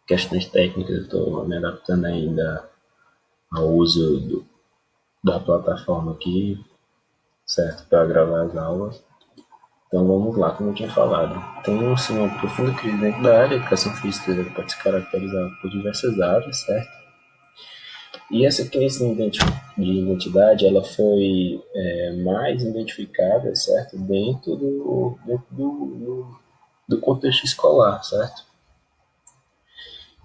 questões técnicas, estou me adaptando ainda ao uso da plataforma aqui, certo, para gravar as aulas. Então vamos lá, como eu tinha falado. Tem assim, uma profunda crise dentro da área. A educação física pode se caracterizar por diversas áreas, certo? E essa crise de identidade, ela foi mais identificada, certo, dentro do contexto escolar, certo?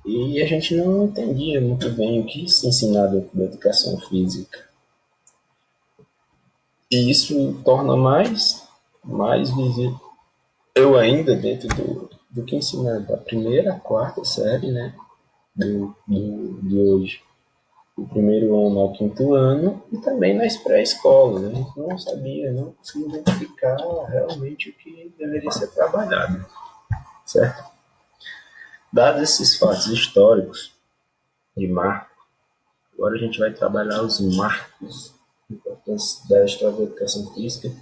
E a gente não entendia muito bem o que se ensinar dentro da educação física. E isso torna mais visível eu ainda dentro do que ensinar da primeira à quarta série, né, de hoje, do primeiro ano ao quinto ano, e também nas pré-escolas. A gente não sabia, não conseguia identificar realmente o que deveria ser trabalhado, certo? Dados esses fatos históricos de marco, agora a gente vai trabalhar os marcos importantes da história da educação física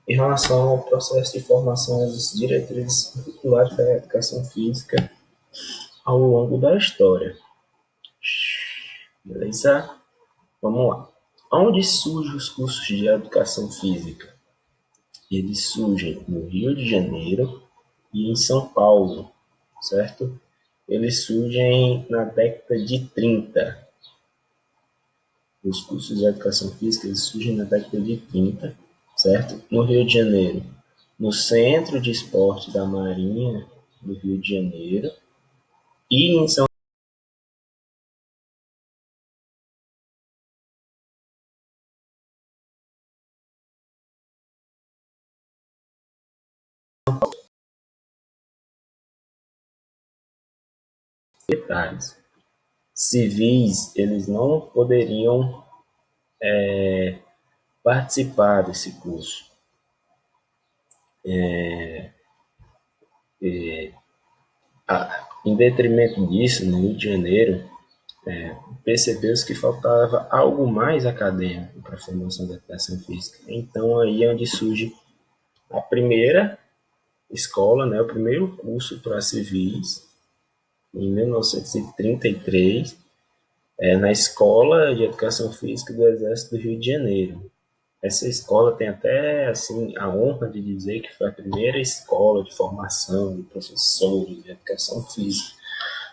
em relação ao processo de formação das diretrizes curriculares da educação física ao longo da história. Beleza? Vamos lá. Onde surgem os cursos de educação física? Eles surgem no Rio de Janeiro e em São Paulo, certo? Eles surgem na década de 30. Os cursos de educação física eles surgem na década de 30, certo? No Rio de Janeiro, no Centro de Esporte da Marinha do Rio de Janeiro e em São detalhes. Civis, eles não poderiam participar desse curso. Em detrimento disso, no Rio de Janeiro, percebeu-se que faltava algo mais acadêmico para a formação da educação física. Então, aí é onde surge a primeira escola, né, o primeiro curso para civis, em 1933, na Escola de Educação Física do Exército do Rio de Janeiro. Essa escola tem até assim a honra de dizer que foi a primeira escola de formação de professores de educação física.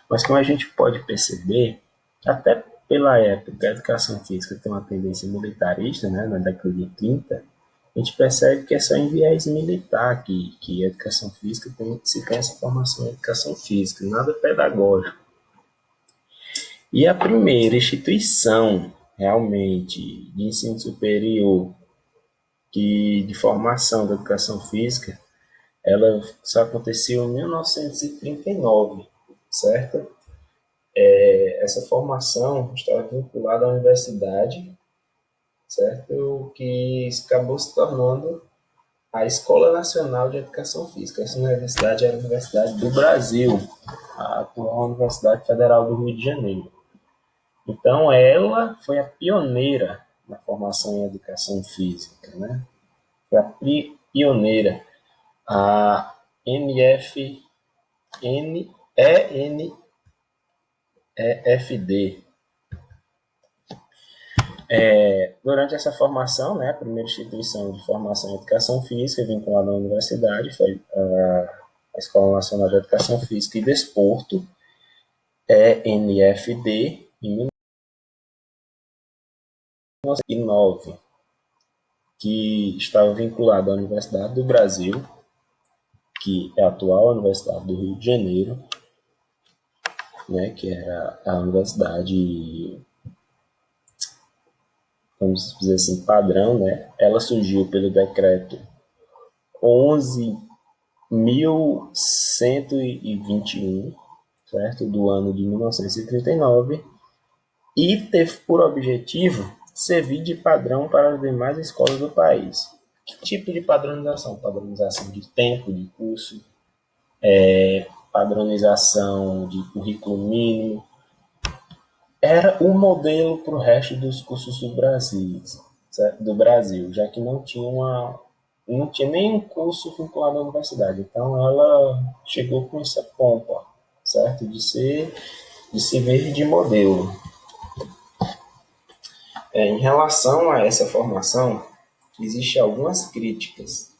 Mas como a gente pode perceber, até pela época, a educação física tem uma tendência militarista, né, na década de 30, a gente percebe que é só em viés militar que a educação física se tem essa formação em educação física, nada pedagógico. E a primeira instituição realmente de ensino superior de formação da educação física, ela só aconteceu em 1939, certo? Essa formação estava vinculada à universidade, certo? O que acabou se tornando a Escola Nacional de Educação Física. Essa universidade era a Universidade do Brasil, a atual Universidade Federal do Rio de Janeiro. Então, ela foi a pioneira na formação em educação física, né? Foi a pioneira. A NF, ENEFD. Durante essa formação, né, a primeira instituição de formação em educação física vinculada à universidade foi a Escola Nacional de Educação Física e Desporto, ENFD, em 1909, que estava vinculada à Universidade do Brasil, que é a atual Universidade do Rio de Janeiro, né, que era a universidade, vamos dizer assim, padrão, né? Ela surgiu pelo decreto 11.121, certo? Do ano de 1939, e teve por objetivo servir de padrão para as demais escolas do país. Que tipo de padronização? Padronização de tempo de curso, padronização de currículo mínimo. Era o modelo para o resto dos cursos do Brasil, certo? Do Brasil, já que não tinha nenhum curso vinculado à universidade. Então ela chegou com essa pompa, certo? De se ver de modelo. Em relação a essa formação, existem algumas críticas,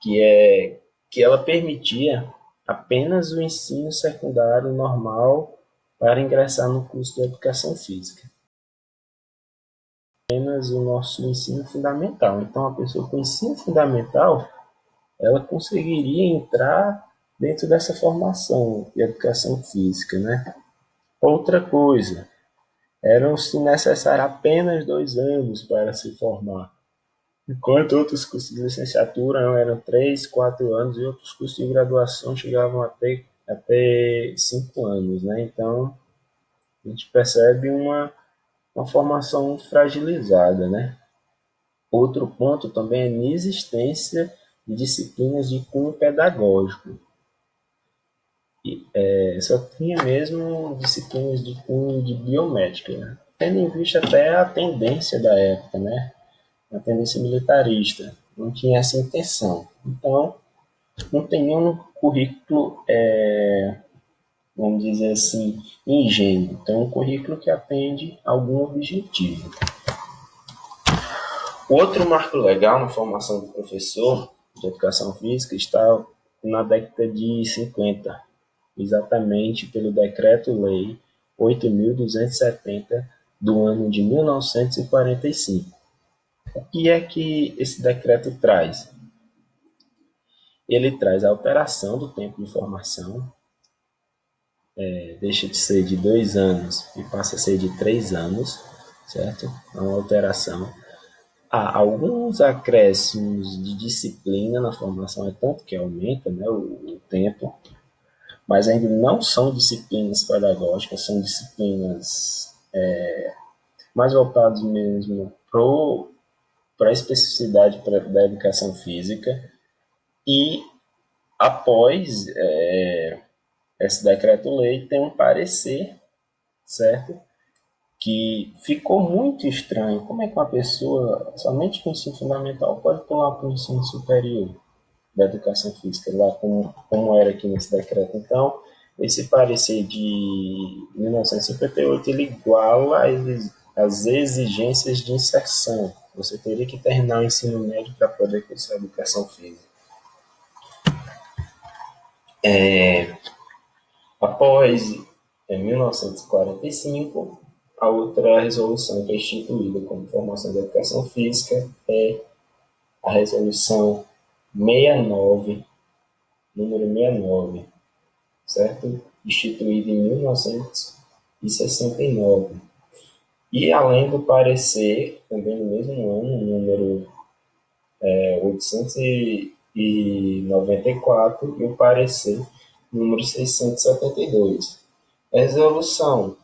que ela permitia apenas o ensino secundário normal para ingressar no curso de educação física. Apenas o nosso ensino fundamental. Então, a pessoa com ensino fundamental, ela conseguiria entrar dentro dessa formação de educação física, né? Outra coisa, eram-se necessários apenas 2 anos para se formar, enquanto outros cursos de licenciatura eram 3, 4 anos e outros cursos de graduação chegavam até 5 anos, né? Então, a gente percebe uma formação fragilizada, né? Outro ponto também é a inexistência de disciplinas de cunho pedagógico. Só tinha mesmo disciplinas de cunho de biomédica, né? Tendo em vista até a tendência da época, né? A tendência militarista. Não tinha essa intenção. Então, não tem nenhum currículo, vamos dizer assim, ingênuo. Tem um currículo que atende a algum objetivo. Outro marco legal na formação do professor de educação física está na década de 50, exatamente pelo Decreto-Lei 8.270 do ano de 1945. O que é que esse decreto traz? Ele traz a alteração do tempo de formação, deixa de ser de 2 anos e passa a ser de 3 anos, certo? É uma alteração. Há alguns acréscimos de disciplina na formação, é tanto que aumenta, né, o tempo, mas ainda não são disciplinas pedagógicas, são disciplinas mais voltadas mesmo para a especificidade da educação física. E após esse decreto-lei, tem um parecer, certo? Que ficou muito estranho. Como é que uma pessoa, somente com ensino fundamental, pode pular para o ensino superior da educação física, lá como era aqui nesse decreto? Então, esse parecer de 1958, ele iguala as exigências de inserção. Você teria que terminar o ensino médio para poder cursar a educação física. Após, em 1945, a outra resolução que é instituída como formação de educação física é a resolução 69, número 69, certo? Instituída em 1969. E além do parecer, também no mesmo ano, número 894, e o parecer número 672. A resolução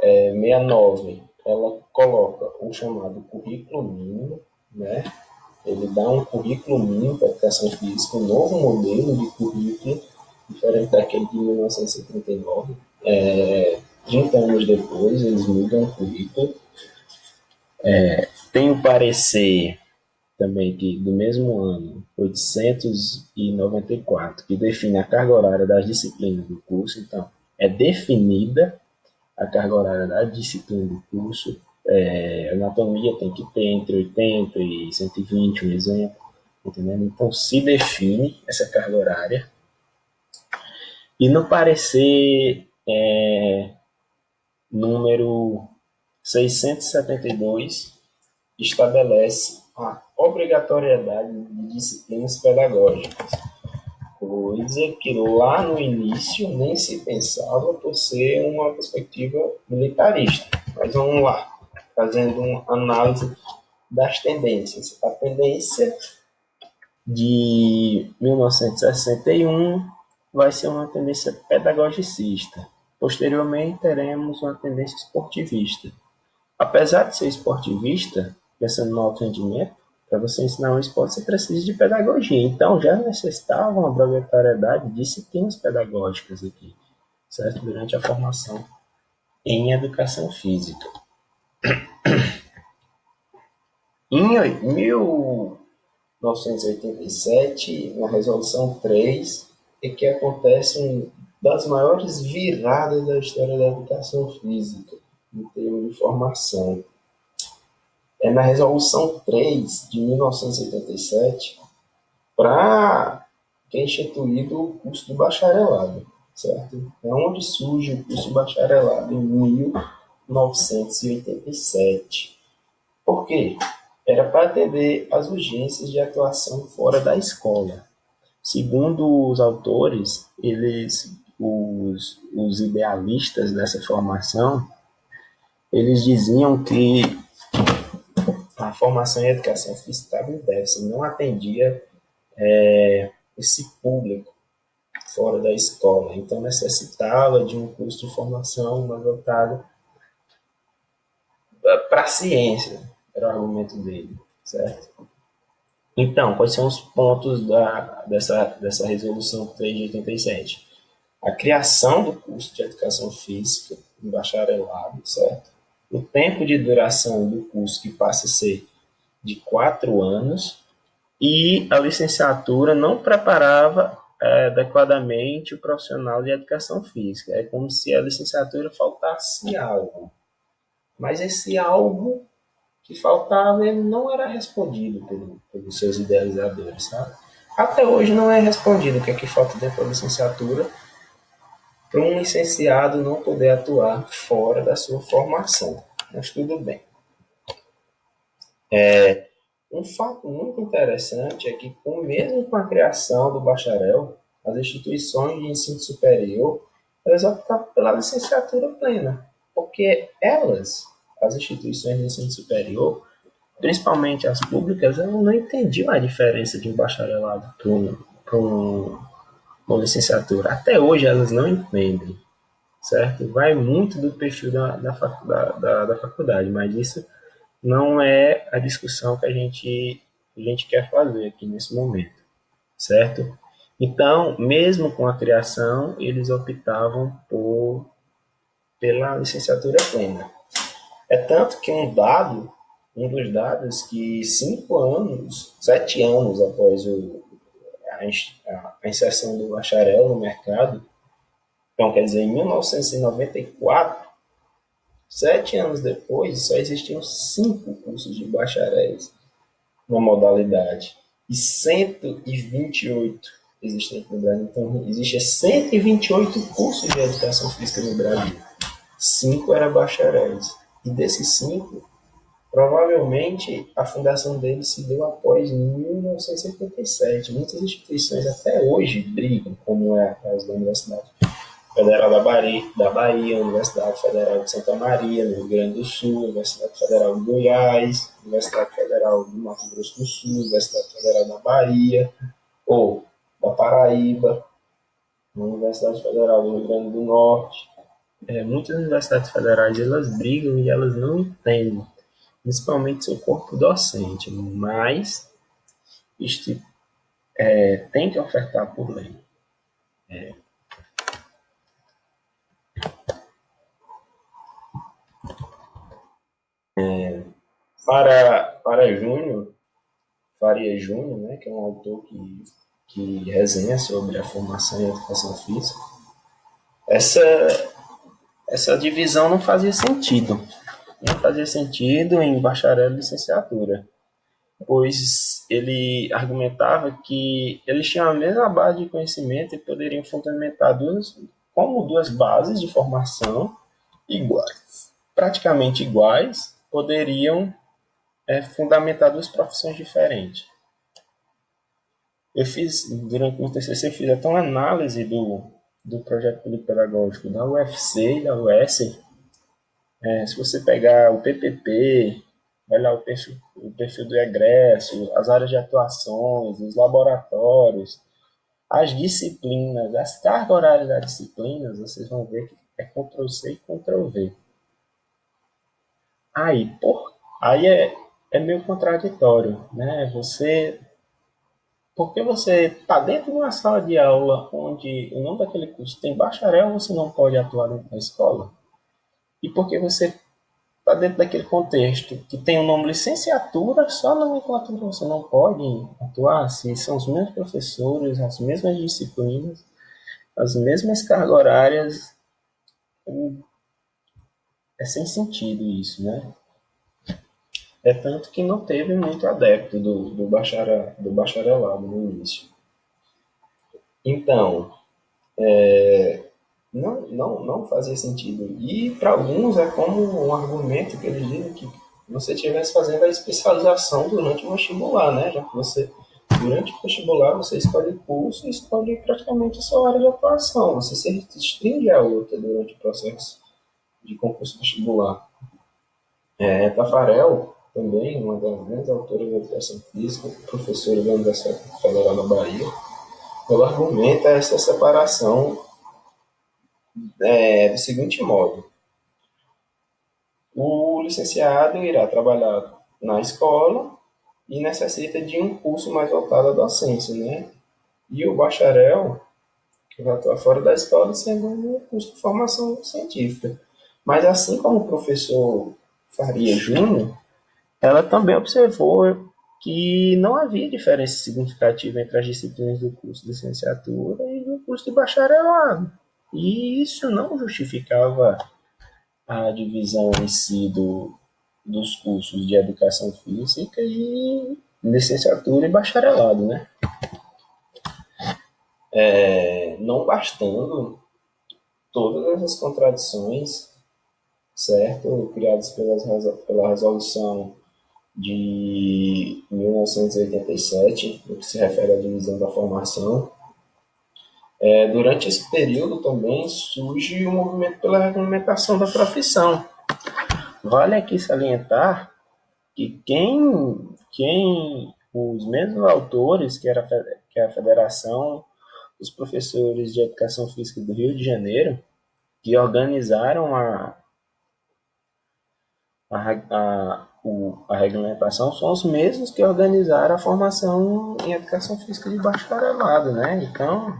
69, ela coloca o chamado currículo mínimo, né? Ele dá um currículo mínimo para a educação física, um novo modelo de currículo, diferente daquele de 1939. 30 anos depois, eles mudam o currículo. Tem o parecer também que do mesmo ano, 894, que define a carga horária das disciplinas do curso. Então, é definida a carga horária da disciplina do curso. Anatomia tem que ter entre 80 e 120, um exemplo. Entendendo? Então, se define essa carga horária. E no parecer número 672, estabelece a obrigatoriedade de disciplinas pedagógicas, coisa que lá no início nem se pensava por ser uma perspectiva militarista. Mas vamos lá, fazendo uma análise das tendências. A tendência de 1961 vai ser uma tendência pedagogicista. Posteriormente, teremos uma tendência esportivista. Apesar de ser esportivista, pensando no alto rendimento, para você ensinar um esporte, você precisa de pedagogia. Então, já necessitava uma obrigatoriedade de disciplinas pedagógicas aqui, certo? Durante a formação em educação física. Em 1987, na Resolução 3, é que acontece das maiores viradas da história da educação física, em termos de formação. É na Resolução 3 de 1987, para que é instituído o curso do bacharelado, certo? É onde surge o curso do bacharelado em 1987. Por quê? Era para atender às urgências de atuação fora da escola. Segundo os autores, os idealistas dessa formação, eles diziam que a formação em educação física deve não atendia esse público fora da escola, então necessitava de um curso de formação mais voltado para a ciência, era o argumento dele, certo? Então, quais são os pontos dessa resolução 3 de 87? A criação do curso de educação física em bacharelado, certo? O tempo de duração do curso que passa a ser de 4 anos e a licenciatura não preparava adequadamente o profissional de educação física. É como se a licenciatura faltasse algo. Mas esse algo que faltava ele não era respondido pelos seus idealizadores, sabe? Até hoje não é respondido o que é que falta dentro da licenciatura para um licenciado não poder atuar fora da sua formação. Mas tudo bem. Um fato muito interessante é que, mesmo com a criação do bacharel, as instituições de ensino superior elas optaram pela licenciatura plena, porque as instituições de ensino superior, principalmente as públicas, elas não entendiam a diferença de um bacharelado para uma licenciatura. Até hoje elas não entendem, certo? Vai muito do perfil da faculdade, mas isso não é a discussão que a gente quer fazer aqui nesse momento, certo? Então, mesmo com a criação, eles optavam pela licenciatura plena. É tanto que um dos dados que 5 anos, 7 anos após a inserção do bacharel no mercado, então quer dizer, em 1994, 7 anos depois, só existiam 5 cursos de bacharéis na modalidade e 128 existentes no Brasil. Então, existem 128 cursos de educação física no Brasil. 5 eram bacharéis. E desses 5, provavelmente a fundação deles se deu após 1977. Muitas instituições até hoje brigam, como é a caso da Universidade Federal da Bahia, Universidade Federal de Santa Maria, no Rio Grande do Sul, Universidade Federal de Goiás, Universidade Federal do Mato Grosso do Sul, Universidade Federal da Bahia, ou da Paraíba, Universidade Federal do Rio Grande do Norte. Muitas universidades federais elas brigam e elas não entendem, principalmente seu corpo docente, mas isto tem que ofertar por lei. Para Júnior, Faria Júnior, né, que é um autor que resenha sobre a formação em educação física, essa, essa divisão não fazia sentido. Não fazia sentido em bacharel e licenciatura, pois ele argumentava que eles tinham a mesma base de conhecimento e poderiam fundamentar como duas bases de formação iguais, praticamente iguais, poderiam fundamentar duas profissões diferentes. Eu fiz, durante o meu TCC, eu fiz até uma análise do projeto político-pedagógico da UFC e da UES. Se você pegar o PPP, vai lá o perfil do egresso, as áreas de atuações, os laboratórios, as disciplinas, as cargas horárias das disciplinas, vocês vão ver que é Ctrl+C e Ctrl+V. Aí é meio contraditório, né? Porque você está dentro de uma sala de aula onde o nome daquele curso tem bacharel, você não pode atuar dentro da escola. E porque você está dentro daquele contexto que tem o nome licenciatura, só na nomenclatura você não pode atuar, se são os mesmos professores, as mesmas disciplinas. as mesmas cargas horárias. É sem sentido isso, né? É tanto que não teve muito adepto do bacharelado no início. Então, não fazia sentido. E para alguns é como um argumento que eles dizem que você estivesse fazendo a especialização durante o vestibular, né? Já que você, durante o vestibular, você escolhe o curso e escolhe praticamente a sua área de atuação. Você se restringe a outra durante o processo de concurso vestibular. Tafarel, também, uma das grandes autoras da educação física, professora da Universidade Federal da Bahia, ela argumenta essa separação do seguinte modo: o licenciado irá trabalhar na escola e necessita de um curso mais voltado à docência, né? E o bacharel vai atuar fora da escola sendo um curso de formação científica. Mas assim como o professor Faria Júnior, ela também observou que não havia diferença significativa entre as disciplinas do curso de licenciatura e do curso de bacharelado. E isso não justificava a divisão em si dos cursos de educação física e licenciatura e bacharelado, né? Não bastando todas essas contradições, certo, criadas pela resolução de 1987, no que se refere à divisão da formação. Durante esse período também surge o movimento pela regulamentação da profissão. Vale aqui salientar que os mesmos autores, que é a Federação dos Professores de Educação Física do Rio de Janeiro, que organizaram a regulamentação, são os mesmos que organizaram a formação em Educação Física de bacharelado, né? Então,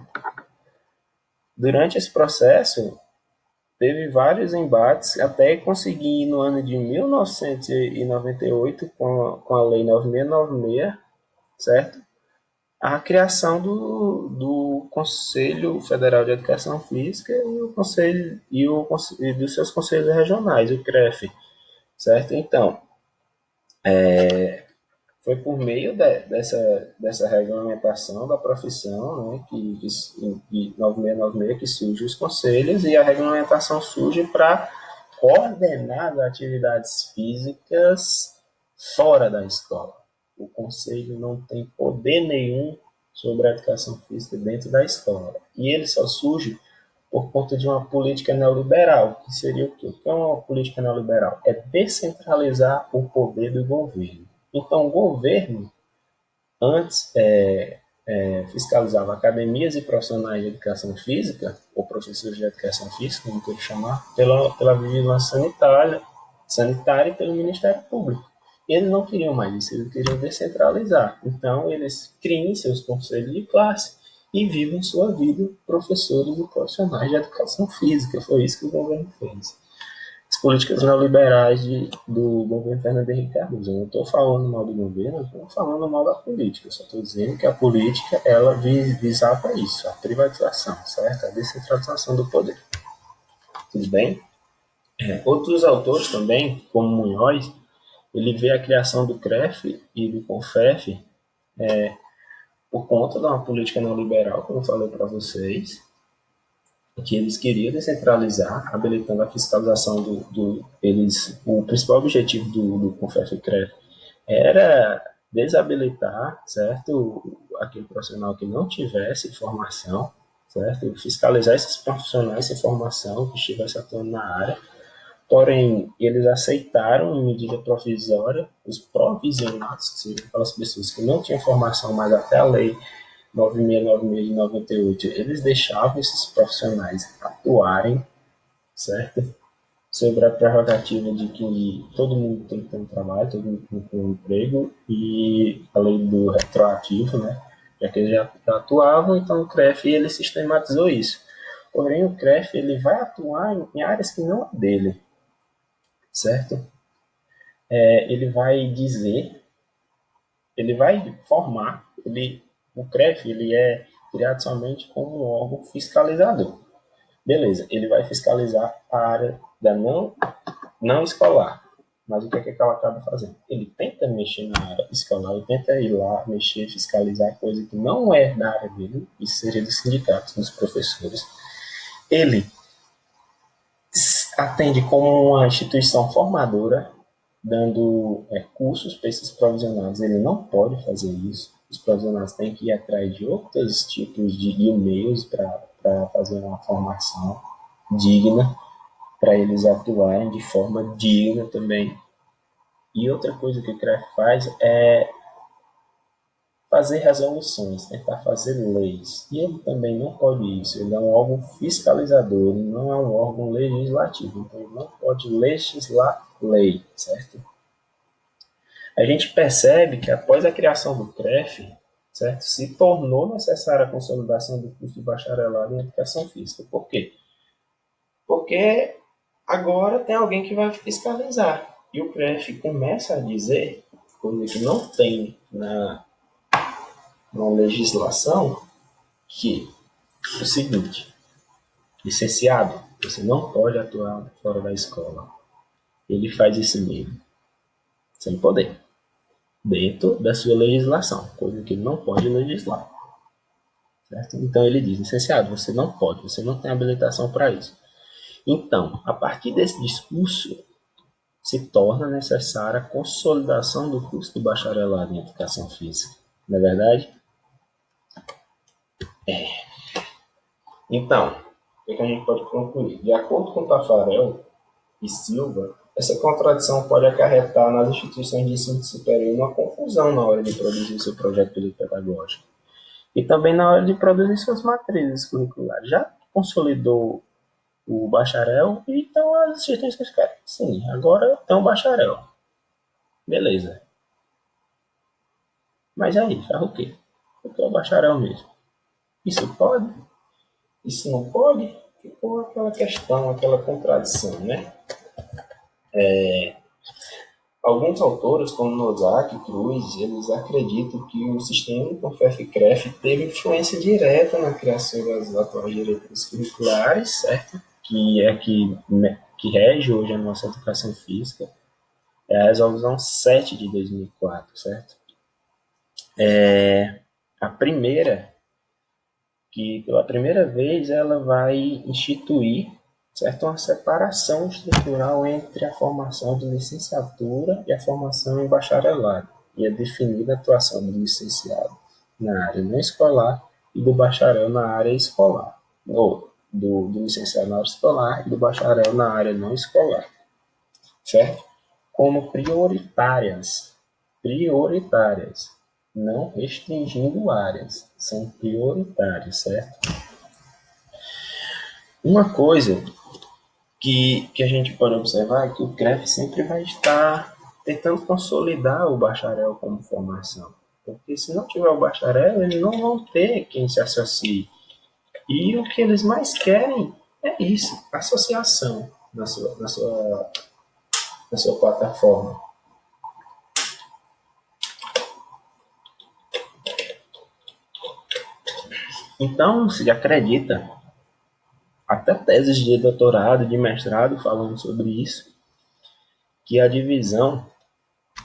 durante esse processo, teve vários embates até conseguir, no ano de 1998, com a Lei 9696, certo? A criação do Conselho Federal de Educação Física e o Conselho e dos seus conselhos regionais, o CREF, certo? Então, foi por meio dessa regulamentação da profissão, né, que 9696 que surge os conselhos e a regulamentação surge para coordenar as atividades físicas fora da escola. O conselho não tem poder nenhum sobre a educação física dentro da escola. E ele só surge por conta de uma política neoliberal, que seria o quê? O que é uma política neoliberal? É descentralizar o poder do governo. Então, o governo, antes, fiscalizava academias e profissionais de educação física, ou professores de educação física, como queira chamar, pela vigilância sanitária e pelo Ministério Público. E eles não queriam mais isso, eles queriam descentralizar. Então, eles criam seus conselhos de classe e vivem sua vida professores e profissionais de educação física. Foi isso que o governo fez. As políticas neoliberais do governo Fernando Henrique Cardoso. Eu não estou falando mal do governo, não estou falando mal da política. Eu só estou dizendo que a política ela visava isso, a privatização, certo? A descentralização do poder. Tudo bem? Outros autores também, como Munhoz, ele vê a criação do CREF e do CONFEF por conta de uma política neoliberal, como eu falei para vocês, que eles queriam descentralizar, habilitando a fiscalização o principal objetivo do CONFEF e CREF era desabilitar, certo, aquele profissional que não tivesse formação, certo, fiscalizar esses profissionais sem formação que estivessem atuando na área. Porém, eles aceitaram, em medida provisória, os provisionados, que seriam aquelas pessoas que não tinham formação, mas até a lei 9696 de 98, eles deixavam esses profissionais atuarem, certo? Sobre a prerrogativa de que todo mundo tem que ter um trabalho, todo mundo tem que ter um emprego, e a lei do retroativo, né? Já que eles já atuavam, então o CREF ele sistematizou isso. Porém, o CREF ele vai atuar em áreas que não é dele, certo? Ele vai dizer, ele vai formar, o CREF criado somente como um órgão fiscalizador. Beleza, ele vai fiscalizar a área da não escolar. Mas o que é que ela acaba fazendo? Ele tenta mexer na área escolar, ele tenta ir lá, mexer, fiscalizar coisa que não é da área dele, isso seria dos sindicatos, dos professores. Ele atende como uma instituição formadora, dando cursos para esses provisionados. Ele não pode fazer isso. Os provisionados têm que ir atrás de outros tipos de e-mails para fazer uma formação digna, para eles atuarem de forma digna também. E outra coisa que o CREF faz é fazer resoluções, tentar fazer leis. E ele também não pode isso. Ele é um órgão fiscalizador, ele não é um órgão legislativo. Então ele não pode legislar lei, certo? A gente percebe que após a criação do CREF, certo, se tornou necessária a consolidação do curso de bacharelado em educação física. Por quê? Porque agora tem alguém que vai fiscalizar. E o CREF começa a dizer, coisa que não tem na legislação, que é o seguinte: licenciado, você não pode atuar fora da escola. Ele faz isso mesmo, sem poder, dentro da sua legislação, coisa que ele não pode legislar. Certo? Então ele diz: licenciado, você não pode, você não tem habilitação para isso. Então, a partir desse discurso, se torna necessária a consolidação do curso de bacharelado em educação física. Não é verdade? Então, o que a gente pode concluir? De acordo com Tafarel e Silva, essa contradição pode acarretar nas instituições de ensino superior uma confusão na hora de produzir seu projeto pedagógico e também na hora de produzir suas matrizes curriculares. Já consolidou o bacharel e então as instituições querem, sim, agora tem um bacharel. Beleza. Mas aí, faz o quê? O que é o bacharel mesmo? Isso pode? Isso não pode? Ficou aquela questão, aquela contradição, né? Alguns autores, como Nozick e Cruz, eles acreditam que o sistema CONFEF-CREF teve influência direta na criação das atuais diretrizes curriculares, certo? Que é que rege hoje a nossa educação física, é a Resolução 7 de 2004, certo? A primeira, que pela primeira vez ela vai instituir, certo, uma separação estrutural entre a formação de licenciatura e a formação em bacharelado, e é definida a atuação do licenciado na área não escolar e do bacharel na área escolar, ou do licenciado na área escolar e do bacharel na área não escolar, certo? Como prioritárias, não restringindo áreas, são prioritárias, certo? Uma coisa que a gente pode observar é que o CREF sempre vai estar tentando consolidar o bacharel como formação. Porque se não tiver o bacharel, eles não vão ter quem se associe. E o que eles mais querem é isso, associação na sua plataforma. Então, se acredita, até teses de doutorado, de mestrado falando sobre isso, que a divisão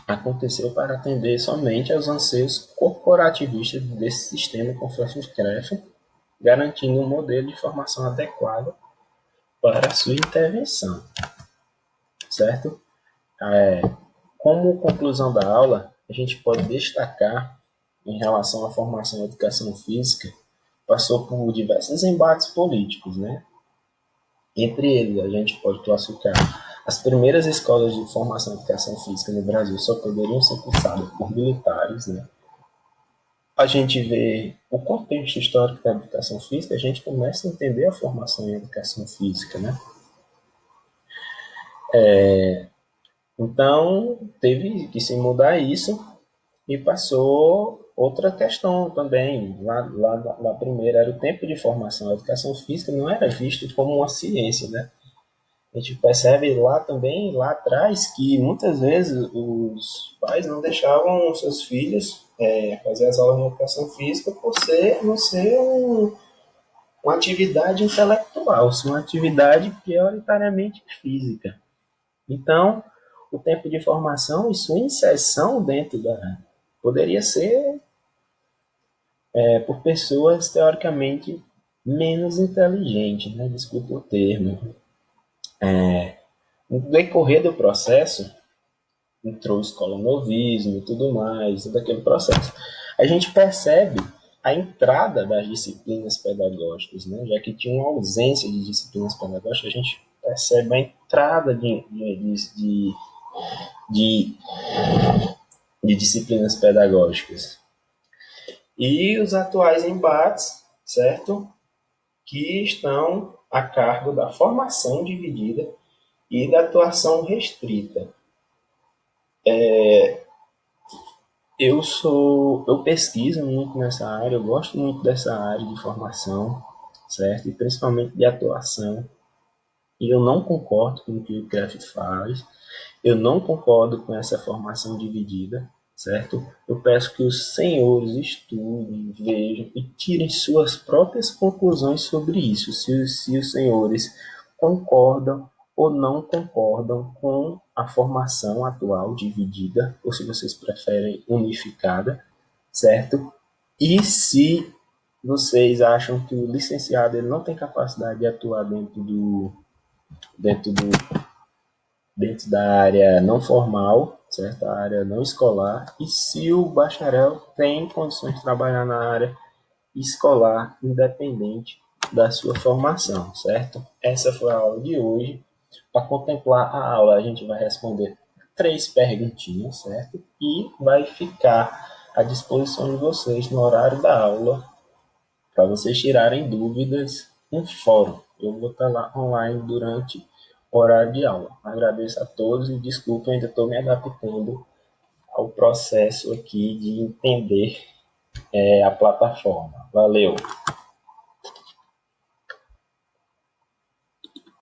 aconteceu para atender somente aos anseios corporativistas desse sistema CONFEF-CREF, garantindo um modelo de formação adequado para a sua intervenção, certo? Como conclusão da aula, a gente pode destacar, em relação à formação em educação física, passou por diversos embates políticos, né? Entre eles, a gente pode classificar as primeiras escolas de formação em educação física no Brasil só poderiam ser cursadas por militares, né? A gente vê o contexto histórico da educação física, a gente começa a entender a formação em educação física, né? Então, teve que se mudar isso e passou outra questão também. Lá primeiro era o tempo de formação. A educação física não era visto como uma ciência, né? A gente percebe lá também, lá atrás, que muitas vezes os pais não deixavam seus filhos fazer as aulas de educação física por não ser uma atividade intelectual, ser uma atividade prioritariamente física. Então, o tempo de formação e sua inserção dentro da poderia ser por pessoas teoricamente menos inteligentes, né? Desculpa o termo. No decorrer do processo, entrou o escolonovismo e tudo mais, todo aquele processo. A gente percebe a entrada das disciplinas pedagógicas, né? Já que tinha uma ausência de disciplinas pedagógicas, a gente percebe a entrada de, de disciplinas pedagógicas. E os atuais embates, certo? Que estão a cargo da formação dividida e da atuação restrita. Eu pesquiso muito nessa área, eu gosto muito dessa área de formação, certo? E principalmente de atuação. E eu não concordo com o que o CREF faz, eu não concordo com essa formação dividida, certo? Eu peço que os senhores estudem, vejam e tirem suas próprias conclusões sobre isso, se os senhores concordam ou não concordam com a formação atual dividida, ou se vocês preferem unificada, certo? E se vocês acham que o licenciado ele não tem capacidade de atuar dentro do dentro da área não formal, certo? A área não escolar, e se o bacharel tem condições de trabalhar na área escolar, independente da sua formação, certo? Essa foi a aula de hoje. Para contemplar a aula, a gente vai responder 3 perguntinhas, certo? E vai ficar à disposição de vocês no horário da aula para vocês tirarem dúvidas no fórum. Eu vou estar lá online durante o horário de aula. Agradeço a todos e desculpa, ainda estou me adaptando ao processo aqui de entender a plataforma. Valeu!